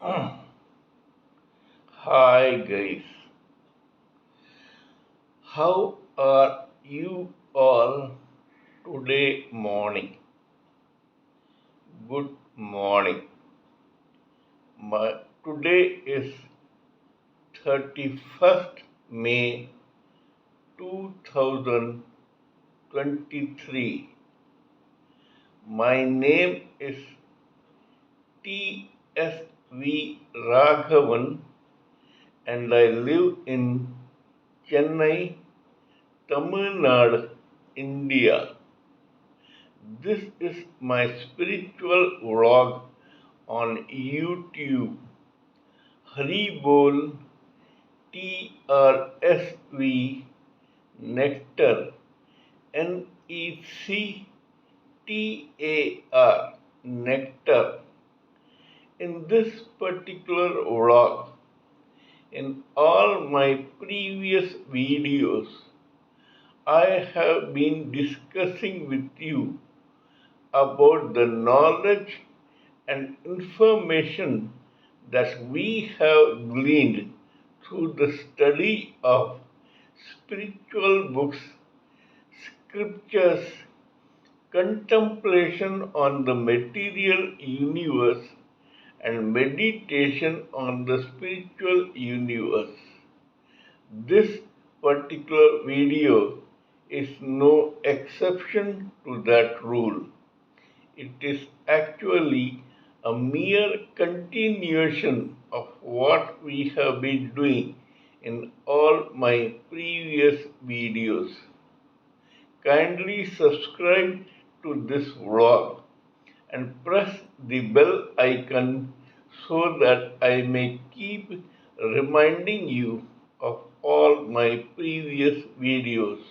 Hi guys, how are you all today morning? Good morning. Today is 31st May 2023. My name is T.S.V. Raghavan and I live in Chennai, Tamil Nadu, India. This is my spiritual vlog on YouTube. Haribol TRSV Nectar NECTAR Nectar. In this particular vlog, in all my previous videos, I have been discussing with you about the knowledge and information that we have gleaned through the study of spiritual books, scriptures, contemplation on the material universe, and meditation on the spiritual universe. This particular video is no exception to that rule. It is actually a mere continuation of what we have been doing in all my previous videos. Kindly subscribe to this vlog and press the bell icon so that I may keep reminding you of all my previous videos.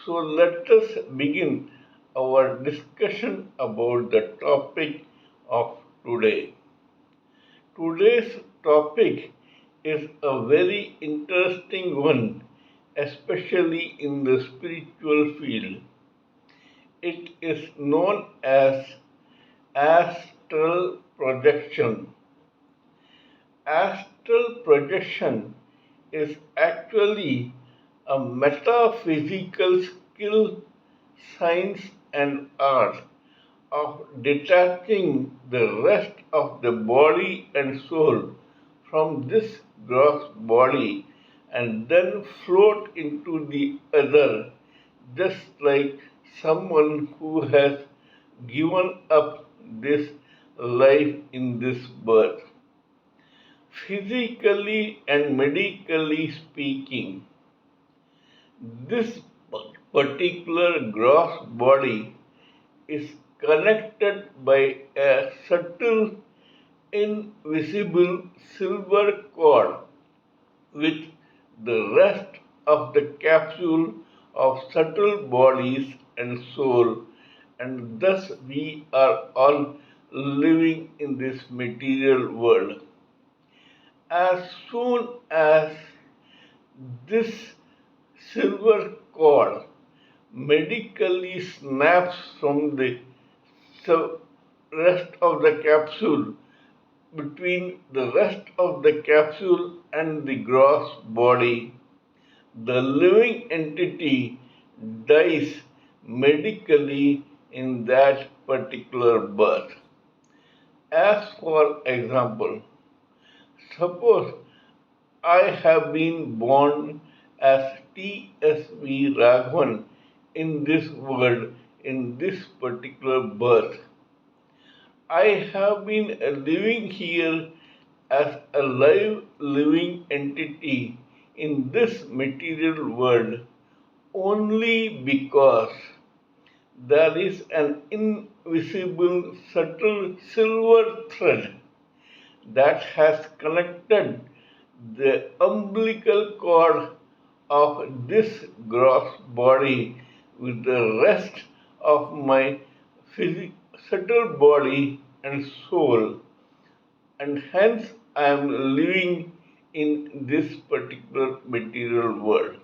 So let us begin our discussion about the topic of today. Today's topic is a very interesting one, especially in the spiritual field. It is known as astral projection. Astral projection is actually a metaphysical skill, science, and art of detaching the rest of the body and soul from this gross body and then float into the other, just like someone who has given up this life in this birth. Physically and medically speaking, this particular gross body is connected by a subtle, invisible silver cord with the rest of the capsule of subtle bodies and soul, and thus we are all living in this material world. As soon as this silver cord medically snaps from the rest of the capsule, between the rest of the capsule and the gross body, the living entity dies medically in that particular birth. As for example, suppose I have been born as T.S.V. Raghavan in this world, in this particular birth. I have been living here as a live living entity in this material world only because there is an invisible subtle silver thread that has connected the umbilical cord of this gross body with the rest of my subtle body and soul, and hence I am living in this particular material world.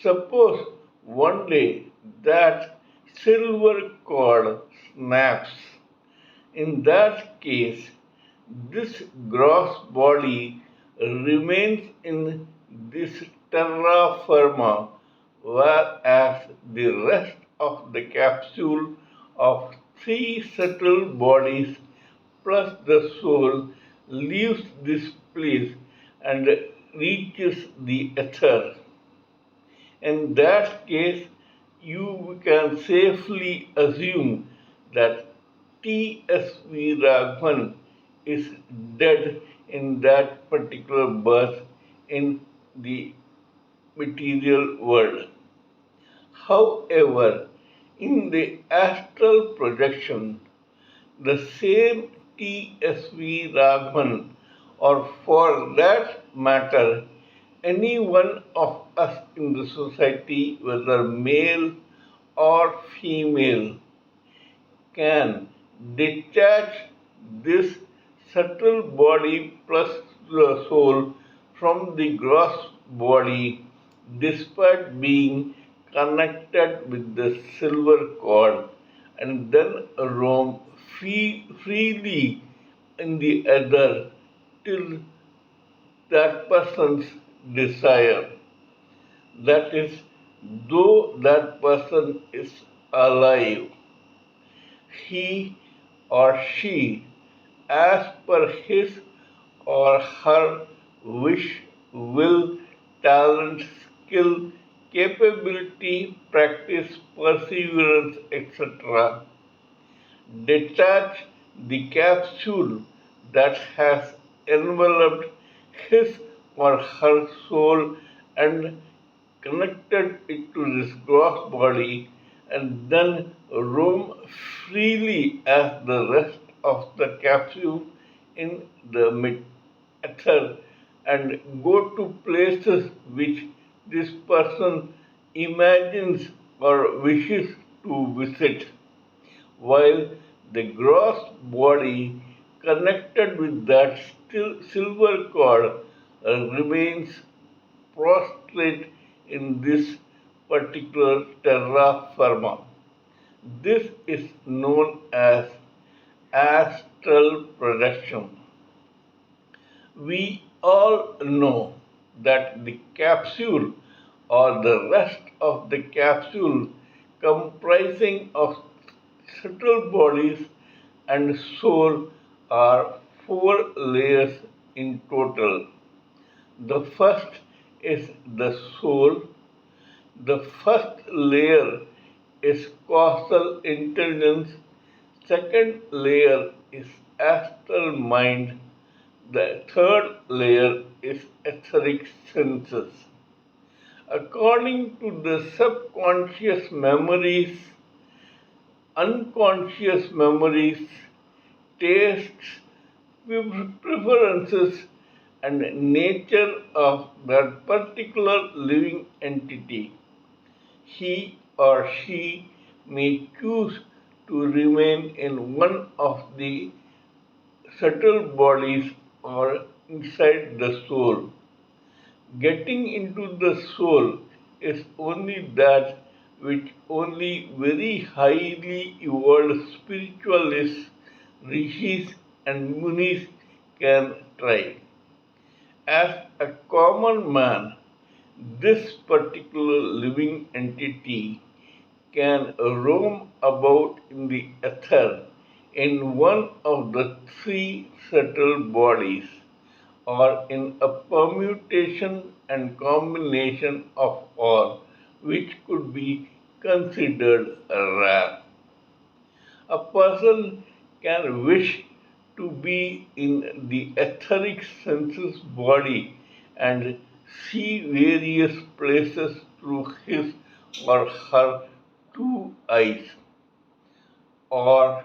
Suppose one day that silver cord snaps. In that case, this gross body remains in this terra firma, whereas the rest of the capsule of three subtle bodies plus the soul leaves this place and reaches the ether. In that case, you can safely assume that T.S.V. Raghavan is dead in that particular birth in the material world. However, in the astral projection, the same T.S.V. Raghavan, or for that matter, any one of us in the society, whether male or female, can detach this subtle body plus the soul from the gross body despite being connected with the silver cord and then roam freely in the other till that person's desire. That is, though that person is alive, he or she, as per his or her wish, will, talent, skill, capability, practice, perseverance, etc., detach the capsule that has enveloped his or her soul and connected it to this gross body and then roam freely as the rest of the capsule in the ether and go to places which this person imagines or wishes to visit, while the gross body connected with that silver cord remains prostrate in this particular terra firma. This is known as astral projection. We all know that the capsule or the rest of the capsule comprising of subtle bodies and soul are four layers in total. The first is the soul. The first layer is causal intelligence. Second layer is astral mind. The third layer is etheric senses. According to the subconscious memories, unconscious memories, tastes, preferences, and nature of that particular living entity, he or she may choose to remain in one of the subtle bodies or inside the soul. Getting into the soul is only that which only very highly evolved spiritualists, rishis, and munis can try. As a common man, this particular living entity can roam about in the ether in one of the three subtle bodies or in a permutation and combination of all, which could be considered rare. A person can wish to be in the etheric senses body and see various places through his or her two eyes, or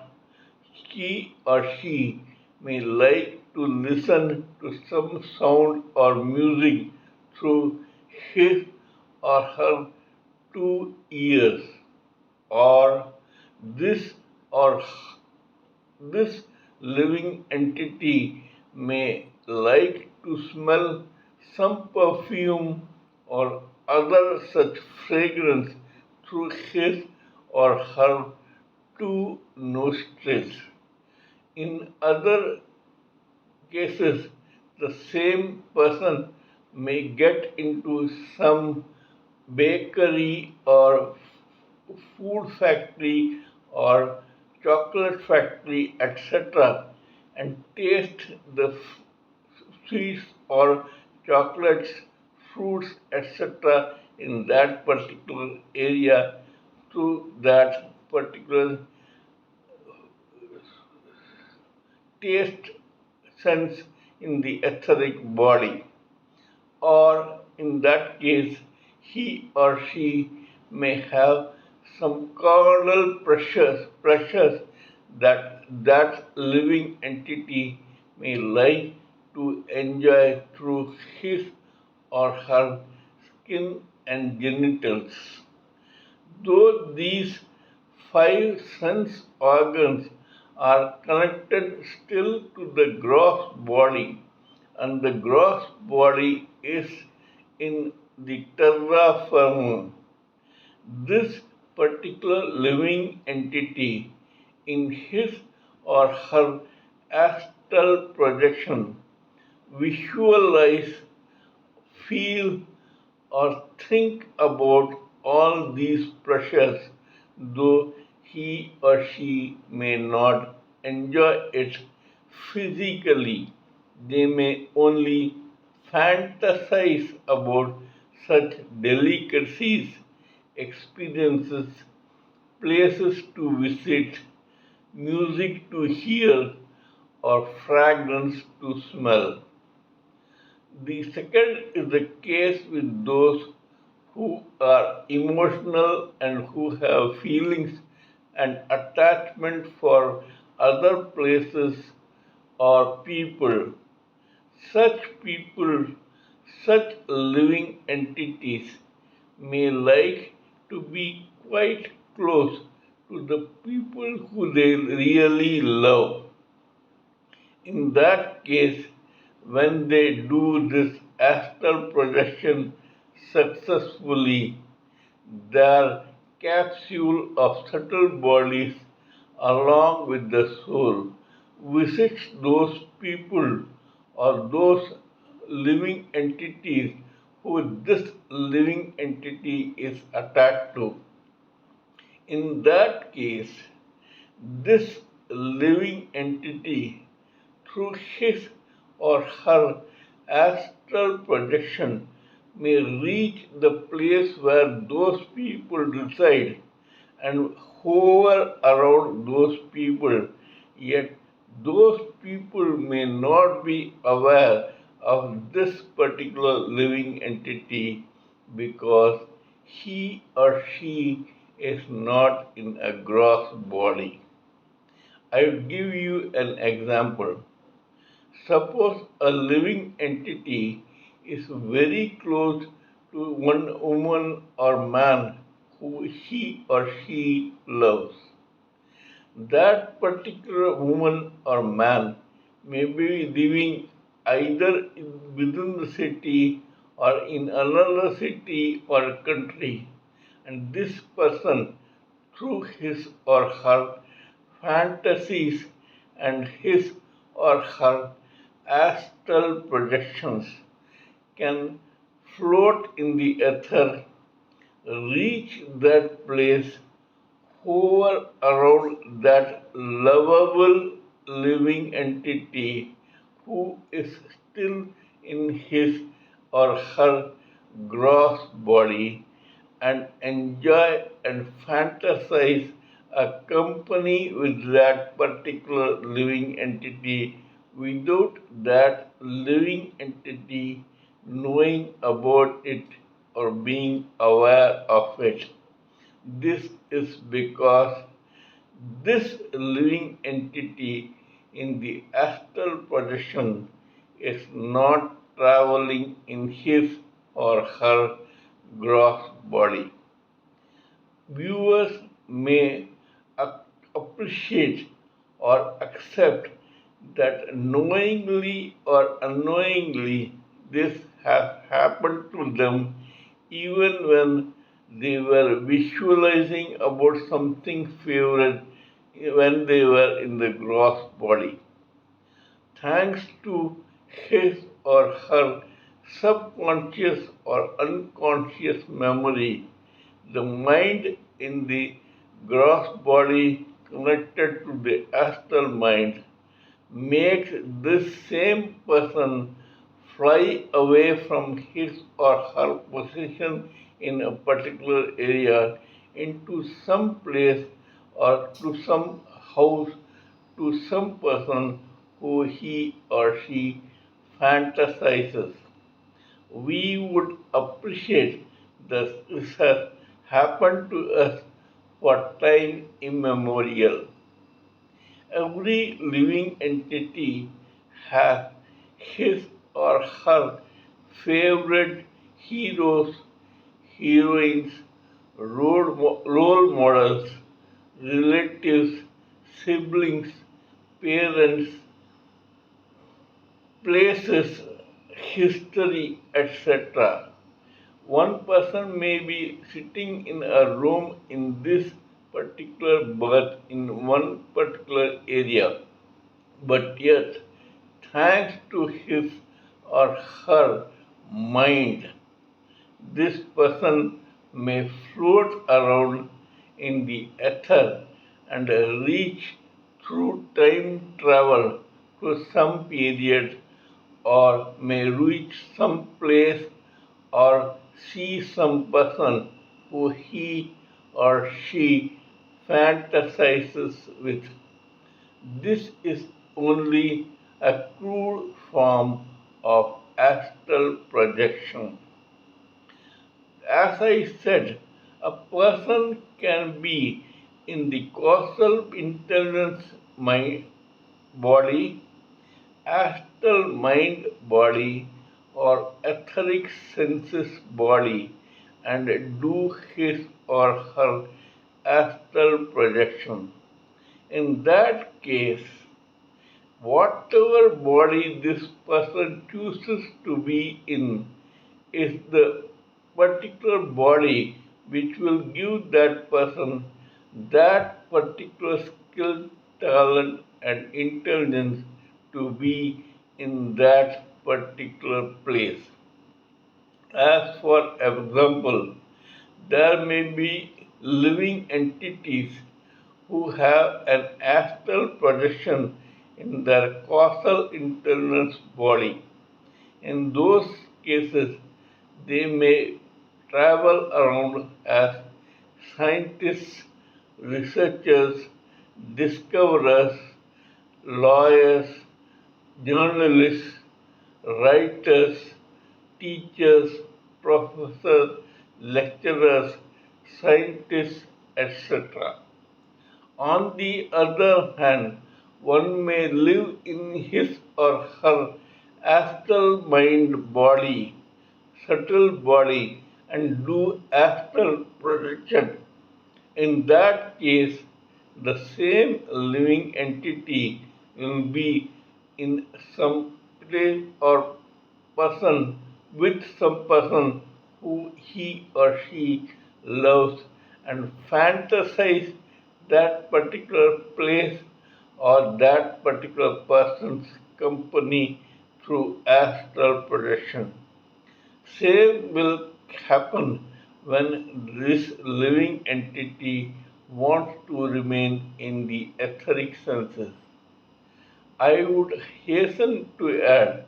he or she may like to listen to some sound or music through his or her two ears, or this or this living entity may like to smell some perfume or other such fragrance through his or her two nostrils. In other cases, the same person may get into some bakery or food factory or chocolate factory, etc., and taste the sweets or chocolates, fruits, etc., in that particular area through that particular taste sense in the etheric body. Or in that case, he or she may have some carnal pressures that living entity may like to enjoy through his or her skin and genitals. Though these five sense organs are connected still to the gross body, and the gross body is in the terra firma. This particular living entity, in his or her astral projection, visualize, feel, or think about all these pressures, though he or she may not enjoy it physically. They may only fantasize about such delicacies, experiences, places to visit, music to hear, or fragrance to smell. The second is the case with those who are emotional and who have feelings and attachment for other places or people. Such people, such living entities may like to be quite close to the people who they really love. In that case, when they do this astral projection successfully, their capsule of subtle bodies, along with the soul, visits those people or those living entities who this living entity is attached to. In that case, this living entity, through his or her astral projection, may reach the place where those people reside and hover around those people, yet those people may not be aware of this particular living entity because he or she is not in a gross body. I will give you an example. Suppose a living entity is very close to one woman or man who he or she loves. That particular woman or man may be living either within the city or in another city or country, and this person, through his or her fantasies and his or her astral projections, can float in the ether, reach that place, hover around that lovable living entity who is still in his or her gross body, and enjoy and fantasize a company with that particular living entity without that living entity knowing about it or being aware of it. This is because this living entity in the astral projection is not traveling in his or her gross body. Viewers may appreciate or accept that knowingly or unknowingly this has happened to them even when they were visualizing about something favorite when they were in the gross body. thanks to his or her subconscious or unconscious memory. The mind in the gross body connected to the astral mind makes this same person fly away from his or her position in a particular area into some place or to some house to some person who he or she fantasizes. We would appreciate this has happened to us for time immemorial. Every living entity has his or her favorite heroes, heroines, role models, relatives, siblings, parents, places, history, etc. One person may be sitting in a room in this particular birth in one particular area, but yet, thanks to his or her mind, this person may float around in the ether and reach through time travel to some period or may reach some place or see some person who he or she fantasizes with. This is only a crude form of astral projection. As I said, a person can be in the causal intelligence mind body, astral mind body, or etheric senses body and do his or her astral projection. In that case, whatever body this person chooses to be in is the particular body which will give that person that particular skill, talent, and intelligence to be in that particular place. As for example, there may be living entities who have an astral projection in their causal intelligence body. In those cases, they may travel around as scientists, researchers, discoverers, lawyers, journalists, writers, teachers, professors, lecturers, scientists, etc. On the other hand, one may live in his or her astral mind body, subtle body, and do astral projection. In that case, the same living entity will be in some place or person with some person who he or she loves and fantasize that particular place or that particular person's company through astral projection. Same will happen when this living entity wants to remain in the etheric senses. I would hasten to add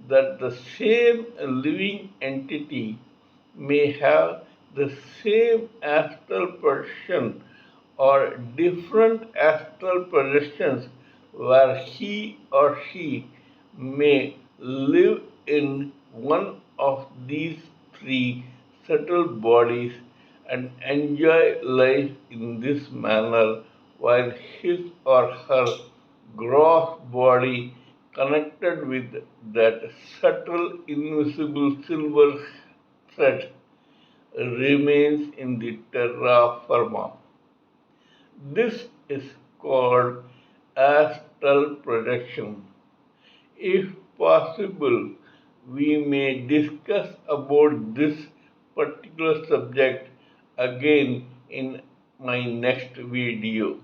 that the same living entity may have the same astral projection or different astral projections where he or she may live in one of these three subtle bodies and enjoy life in this manner while his or her gross body connected with that subtle invisible silver thread remains in the terra firma. This is called astral projection. If possible, we may discuss about this particular subject again in my next video.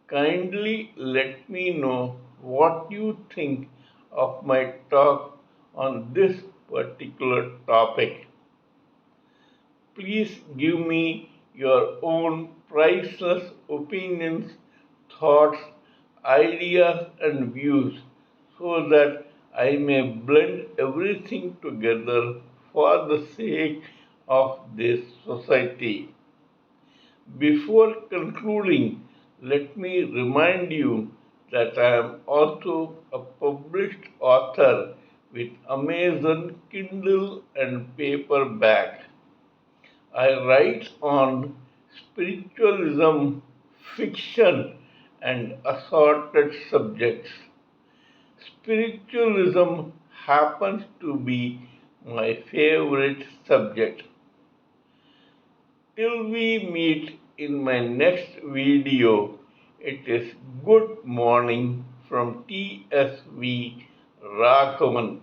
Kindly let me know what you think of my talk on this particular topic. Please give me your own priceless opinions, thoughts, ideas, and views so that I may blend everything together for the sake of this society. Before concluding, let me remind you that I am also a published author with Amazon Kindle and paperback. I write on spiritualism, fiction, and assorted subjects. Spiritualism happens to be my favorite subject. Till we meet in my next video, it is good morning from TSV Raghavan.